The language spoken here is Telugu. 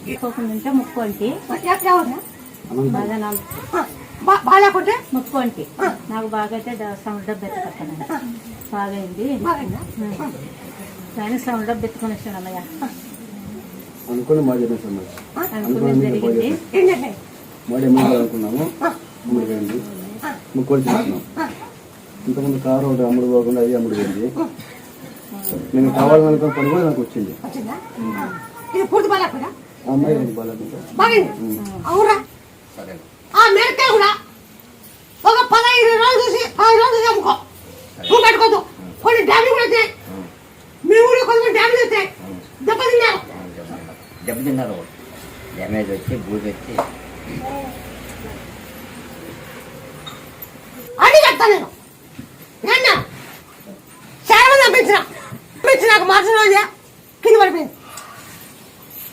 తీసుకోకుండా ముక్కోంటి ముక్కోంటి నాకు బాగా అయితే సౌండ్ డబ్బు ఎత్తుకొస్తానండి బాగైంది కానీ సౌండ్ డబ్బు ఎత్తుకొని వచ్చాను అమ్మయ్య అనుకున్నది జరిగింది ముక్కోటి తీసుకున్నాం ఇంతకుముందు కారు ఒకటి అమ్ముడు పోకుండా అది అమ్ముడు పోయింది నేను కావాలనుకున్న పని కూడా నాకు వచ్చింది అమ్మాయి ఒక 15 రోజులు చూసి 10 రోజులు చూసి అమ్ముకో నువ్వు పెట్టుకోదు కొన్ని డ్యామేజ్ కూడా వచ్చాయి మీ ఊళ్ళో కొంతమంది డ్యామేజ్ వచ్చాయి దెబ్బతిన్నారు డ్యామేజ్ వచ్చి బూజు వచ్చి అది చెప్తాను నేను చాలా మంది పంపించినాక మార్చిన రోజే కింద పడిపోయింది